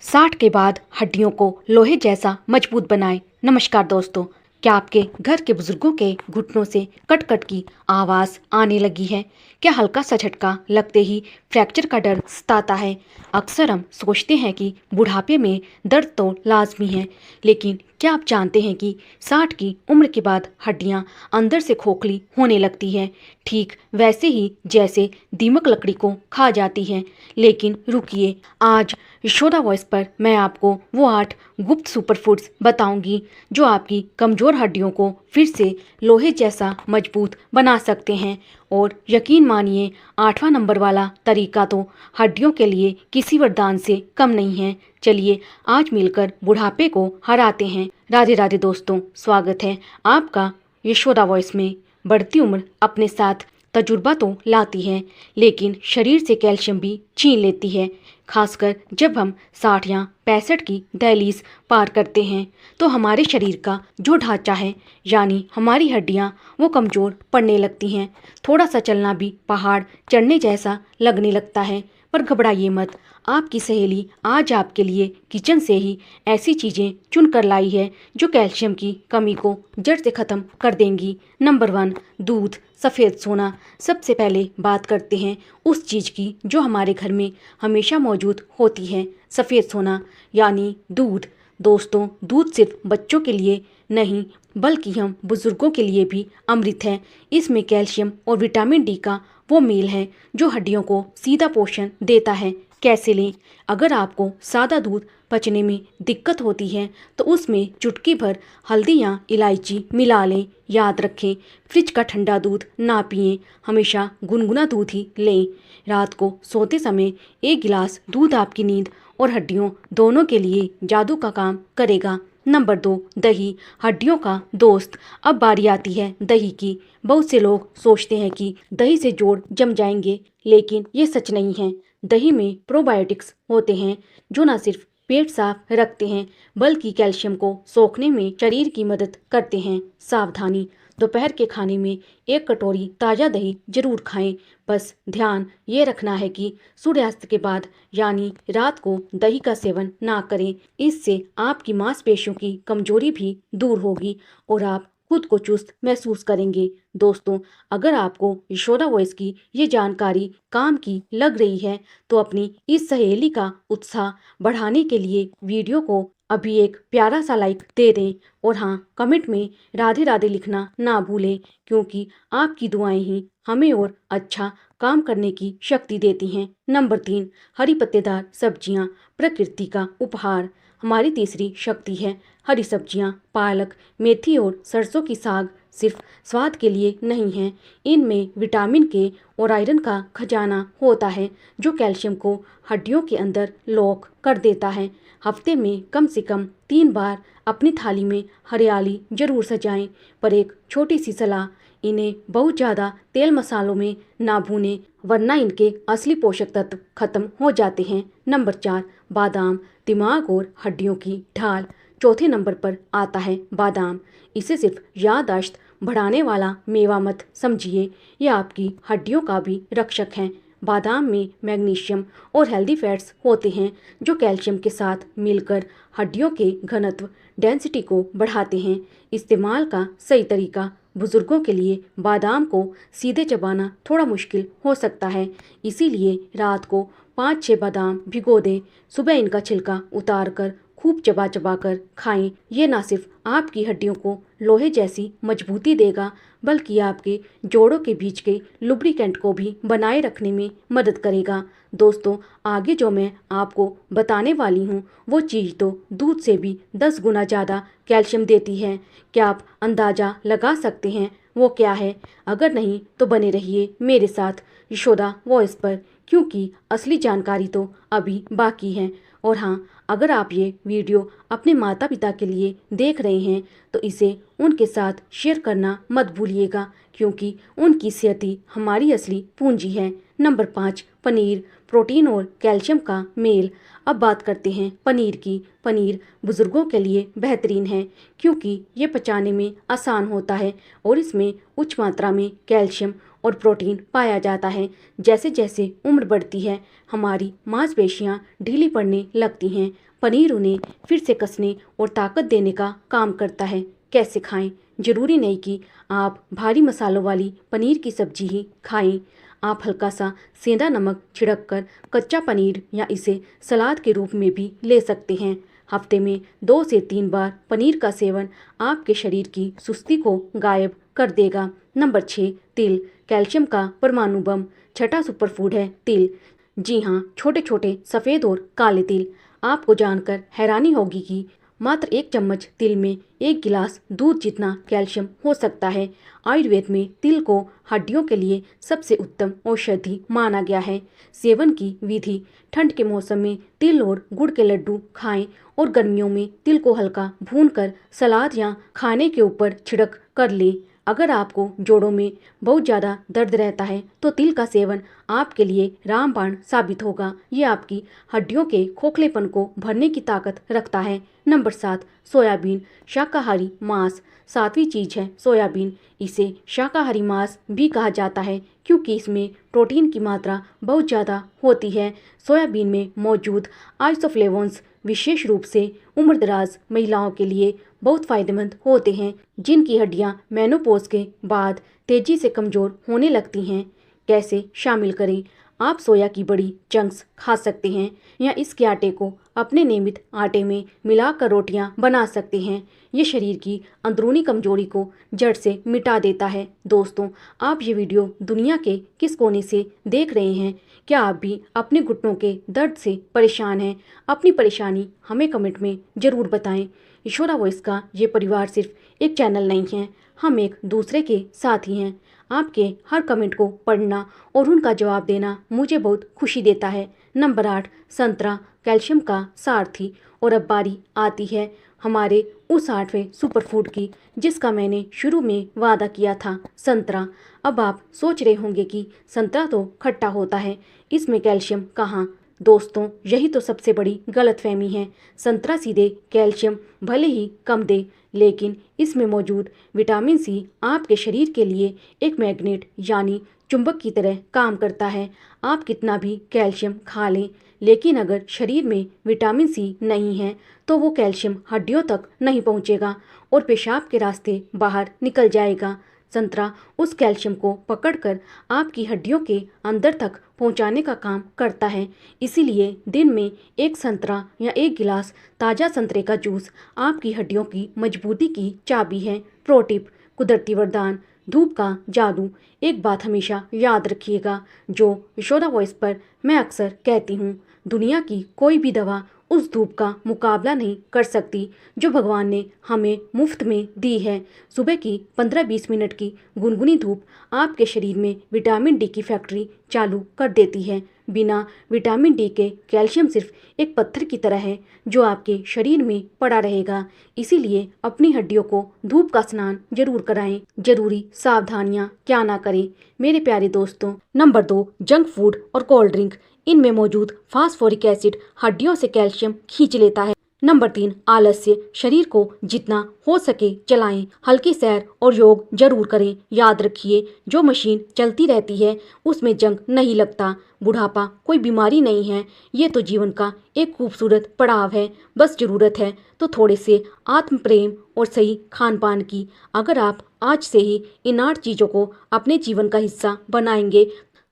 60 के बाद हड्डियों को लोहे जैसा मजबूत बनाएं। नमस्कार दोस्तों, क्या आपके घर के बुजुर्गों के घुटनों से कट कट की आवाज़ आने लगी है? क्या हल्का सा झटका लगते ही फ्रैक्चर का डर सताता है? अक्सर हम सोचते हैं कि बुढ़ापे में दर्द तो लाजमी है, लेकिन क्या आप जानते हैं कि 60 की उम्र के बाद हड्डियां अंदर से खोखली होने लगती है, ठीक वैसे ही जैसे दीमक लकड़ी को खा जाती है। लेकिन रुकिए, आज यशोदा वॉइस पर मैं आपको वो 8 गुप्त सुपरफूड्स बताऊंगी जो आपकी कमज़ोर हड्डियों को फिर से लोहे जैसा मजबूत बना सकते हैं। और यकीन मानिए, 8वां नंबर वाला तरीका तो हड्डियों के लिए किसी वरदान से कम नहीं है। चलिए आज मिलकर बुढ़ापे को हराते हैं। राधे राधे दोस्तों, स्वागत है आपका यशोदा वॉइस में। बढ़ती उम्र अपने साथ तजुर्बा तो लाती है, लेकिन शरीर से कैल्शियम भी छीन लेती है। खासकर जब हम 60 या 65 की दहलीज पार करते हैं तो हमारे शरीर का जो ढांचा है, यानी हमारी हड्डियां, वो कमज़ोर पड़ने लगती हैं। थोड़ा सा चलना भी पहाड़ चढ़ने जैसा लगने लगता है। पर घबराइए मत, आपकी सहेली आज आपके लिए किचन से ही ऐसी चीज़ें चुन कर लाई है जो कैल्शियम की कमी को जड़ से ख़त्म कर देंगी। नंबर 1, दूध, सफ़ेद सोना। सबसे पहले बात करते हैं उस चीज़ की जो हमारे घर में हमेशा मौजूद होती है, सफ़ेद सोना यानी दूध। दोस्तों, दूध सिर्फ बच्चों के लिए नहीं बल्कि हम बुज़ुर्गों के लिए भी अमृत है। इसमें कैल्शियम और विटामिन डी का वो मेल है जो हड्डियों को सीधा पोषण देता है। कैसे लें? अगर आपको सादा दूध पचने में दिक्कत होती है तो उसमें चुटकी भर हल्दी या इलायची मिला लें। याद रखें, फ्रिज का ठंडा दूध ना पिएं, हमेशा गुनगुना दूध ही लें। रात को सोते समय 1 गिलास दूध आपकी नींद और हड्डियों दोनों के लिए जादू का काम करेगा। नंबर 2, दही, हड्डियों का दोस्त। अब बारी आती है दही की। बहुत से लोग सोचते हैं कि दही से जोड़ जम जाएंगे, लेकिन ये सच नहीं है। दही में प्रोबायोटिक्स होते हैं जो न सिर्फ पेट साफ रखते हैं बल्कि कैल्शियम को सोखने में शरीर की मदद करते हैं। सावधानी, दोपहर के खाने में 1 कटोरी ताज़ा दही जरूर खाएं। बस ध्यान ये रखना है कि सूर्यास्त के बाद यानी रात को दही का सेवन ना करें। इससे आपकी मांसपेशियों की कमजोरी भी दूर होगी और आप खुद को चुस्त महसूस करेंगे। दोस्तों, अगर आपको यशोदा वॉइस की ये जानकारी काम की लग रही है तो अपनी इस सहेली का उत्साह बढ़ाने के लिए वीडियो को अभी एक प्यारा सा लाइक दे दें। और हाँ, कमेंट में राधे राधे लिखना ना भूलें, क्योंकि आपकी दुआएं ही हमें और अच्छा काम करने की शक्ति देती हैं। नंबर 3, हरी पत्तेदार सब्जियां, प्रकृति का उपहार। हमारी तीसरी शक्ति है हरी सब्जियां। पालक, मेथी और सरसों की साग सिर्फ स्वाद के लिए नहीं है, इनमें विटामिन के और आयरन का खजाना होता है जो कैल्शियम को हड्डियों के अंदर लॉक कर देता है। हफ्ते में कम से कम 3 बार अपनी थाली में हरियाली जरूर सजाएं। पर एक छोटी सी सलाह, इन्हें बहुत ज़्यादा तेल मसालों में ना भूनें, वरना इनके असली पोषक तत्व खत्म हो जाते हैं। नंबर 4, बादाम, दिमाग और हड्डियों की ढाल। चौथे नंबर पर आता है बादाम। इसे सिर्फ याददाश्त बढ़ाने वाला मेवा मत समझिए, ये आपकी हड्डियों का भी रक्षक है। बादाम में मैग्नीशियम और हेल्दी फैट्स होते हैं जो कैल्शियम के साथ मिलकर हड्डियों के घनत्व डेंसिटी को बढ़ाते हैं। इस्तेमाल का सही तरीका, बुजुर्गों के लिए बादाम को सीधे चबाना थोड़ा मुश्किल हो सकता है, इसीलिए रात को 5-6 बादाम भिगो दें। सुबह इनका छिलका उतार कर खूब चबा चबा कर खाएं। ये ना सिर्फ आपकी हड्डियों को लोहे जैसी मजबूती देगा बल्कि आपके जोड़ों के बीच के लुब्रिकेंट को भी बनाए रखने में मदद करेगा। दोस्तों, आगे जो मैं आपको बताने वाली हूँ वो चीज़ तो दूध से भी 10 गुना ज़्यादा कैल्शियम देती है। क्या आप अंदाज़ा लगा सकते हैं वो क्या है? अगर नहीं तो बने रहिए मेरे साथ यशोदा वॉइस पर, क्योंकि असली जानकारी तो अभी बाकी है। और हाँ, अगर आप ये वीडियो अपने माता पिता के लिए देख रहे हैं तो इसे उनके साथ शेयर करना मत भूलिएगा, क्योंकि उनकी सेहत ही हमारी असली पूंजी है। नंबर 5, पनीर, प्रोटीन और कैल्शियम का मेल। अब बात करते हैं पनीर की। पनीर बुजुर्गों के लिए बेहतरीन है क्योंकि ये पचाने में आसान होता है और इसमें उच्च मात्रा में कैल्शियम और प्रोटीन पाया जाता है। जैसे जैसे उम्र बढ़ती है हमारी मांसपेशियां ढीली पड़ने लगती हैं। पनीर उन्हें फिर से कसने और ताकत देने का काम करता है। कैसे खाएं? जरूरी नहीं कि आप भारी मसालों वाली पनीर की सब्जी ही खाएं। आप हल्का सा सेंधा नमक छिड़क कर कच्चा पनीर या इसे सलाद के रूप में भी ले सकते हैं। हफ्ते में 2 से 3 बार पनीर का सेवन आपके शरीर की सुस्ती को गायब कर देगा। नंबर 6, तिल, कैल्शियम का परमाणु बम। छठा सुपरफूड है तिल। जी हाँ, छोटे छोटे सफ़ेद और काले तिल। आपको जानकर हैरानी होगी कि मात्र 1 चम्मच तिल में 1 गिलास दूध जितना कैल्शियम हो सकता है। आयुर्वेद में तिल को हड्डियों के लिए सबसे उत्तम औषधि माना गया है। सेवन की विधि: ठंड के मौसम में तिल और गुड़ के लड्डू खाएं और गर्मियों में तिल को हल्का भूनकर सलाद या खाने के ऊपर छिड़क कर लें। अगर आपको जोड़ों में बहुत ज़्यादा दर्द रहता है तो तिल का सेवन आपके लिए रामबाण साबित होगा। ये आपकी हड्डियों के खोखलेपन को भरने की ताकत रखता है। नंबर 7, सोयाबीन, शाकाहारी मांस। 7वीं चीज़ है सोयाबीन। इसे शाकाहारी मांस भी कहा जाता है क्योंकि इसमें प्रोटीन की मात्रा बहुत ज़्यादा होती है। सोयाबीन में मौजूद आइसोफ्लेवोन्स विशेष रूप से उम्रदराज महिलाओं के लिए बहुत फायदेमंद होते हैं जिनकी हड्डियां मेनोपॉज के बाद तेजी से कमज़ोर होने लगती हैं। कैसे शामिल करें? आप सोया की बड़ी चंक्स खा सकते हैं या इसके आटे को अपने नियमित आटे में मिलाकर रोटियां बना सकते हैं। ये शरीर की अंदरूनी कमजोरी को जड़ से मिटा देता है। दोस्तों, आप ये वीडियो दुनिया के किस कोने से देख रहे हैं? क्या आप भी अपने घुटनों के दर्द से परेशान हैं? अपनी परेशानी हमें कमेंट में ज़रूर बताएं। ईश्वरा वॉइस का ये परिवार सिर्फ एक चैनल नहीं है, हम एक दूसरे के साथी हैं। आपके हर कमेंट को पढ़ना और उनका जवाब देना मुझे बहुत खुशी देता है। नंबर 8, संतरा, कैल्शियम का सारथी। और अब बारी आती है हमारे उस 8वें सुपरफूड की जिसका मैंने शुरू में वादा किया था, संतरा। अब आप सोच रहे होंगे कि संतरा तो खट्टा होता है, इसमें कैल्शियम कहाँ? दोस्तों, यही तो सबसे बड़ी गलतफहमी है। संतरा सीधे कैल्शियम भले ही कम दे, लेकिन इसमें मौजूद विटामिन सी आपके शरीर के लिए एक मैग्नेट यानी चुंबक की तरह काम करता है। आप कितना भी कैल्शियम खा लें, लेकिन अगर शरीर में विटामिन सी नहीं है तो वो कैल्शियम हड्डियों तक नहीं पहुंचेगा और पेशाब के रास्ते बाहर निकल जाएगा। संतरा उस कैल्शियम को पकड़कर आपकी हड्डियों के अंदर तक पहुंचाने का काम करता है। इसीलिए दिन में 1 संतरा या 1 गिलास ताज़ा संतरे का जूस आपकी हड्डियों की मजबूती की चाबी है। प्रो टिप: कुदरती वरदान, धूप का जादू। एक बात हमेशा याद रखिएगा जो ईश्वरा वॉइस पर मैं अक्सर कहती हूँ, दुनिया की कोई भी दवा उस धूप का मुकाबला नहीं कर सकती जो भगवान ने हमें मुफ्त में दी है। सुबह की 15-20 मिनट की गुनगुनी धूप आपके शरीर में विटामिन डी की फैक्ट्री चालू कर देती है। बिना विटामिन डी के कैल्शियम सिर्फ एक पत्थर की तरह है जो आपके शरीर में पड़ा रहेगा। इसीलिए अपनी हड्डियों को धूप का स्नान जरूर कराएं। जरूरी सावधानियां क्या ना करें मेरे प्यारे दोस्तों। नंबर 2, जंक फूड और कोल्ड ड्रिंक। इनमें मौजूद फास्फोरिक एसिड हड्डियों से कैल्शियम खींच लेता है। नंबर 3, आलस्य। शरीर को जितना हो सके चलाएं। हल्की सैर और योग जरूर करें। याद रखिए, जो मशीन चलती रहती है उसमें जंग नहीं लगता। बुढ़ापा कोई बीमारी नहीं है, ये तो जीवन का एक खूबसूरत पड़ाव है। बस ज़रूरत है तो थोड़े से आत्म प्रेम और सही खान पान की। अगर आप आज से ही इन 8 चीज़ों को अपने जीवन का हिस्सा बनाएंगे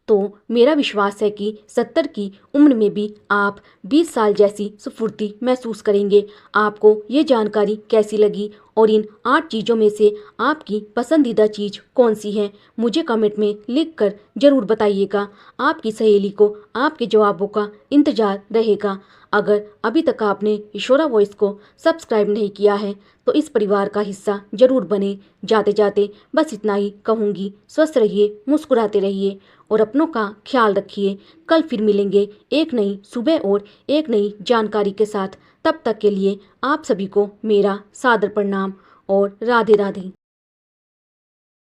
तो मेरा विश्वास है कि 70 की उम्र में भी आप 20 साल जैसी स्फूर्ति महसूस करेंगे। आपको ये जानकारी कैसी लगी और इन 8 चीज़ों में से आपकी पसंदीदा चीज़ कौन सी है? मुझे कमेंट में लिखकर ज़रूर बताइएगा। आपकी सहेली को आपके जवाबों का इंतज़ार रहेगा। अगर अभी तक आपने ईश्वरा वॉइस को सब्सक्राइब नहीं किया है तो इस परिवार का हिस्सा जरूर बने। जाते जाते बस इतना ही कहूँगी, स्वस्थ रहिए, मुस्कुराते रहिए और अपनों का ख्याल रखिए। कल फिर मिलेंगे एक नई सुबह और एक नई जानकारी के साथ। तब तक के लिए आप सभी को मेरा सादर प्रणाम और राधे राधे।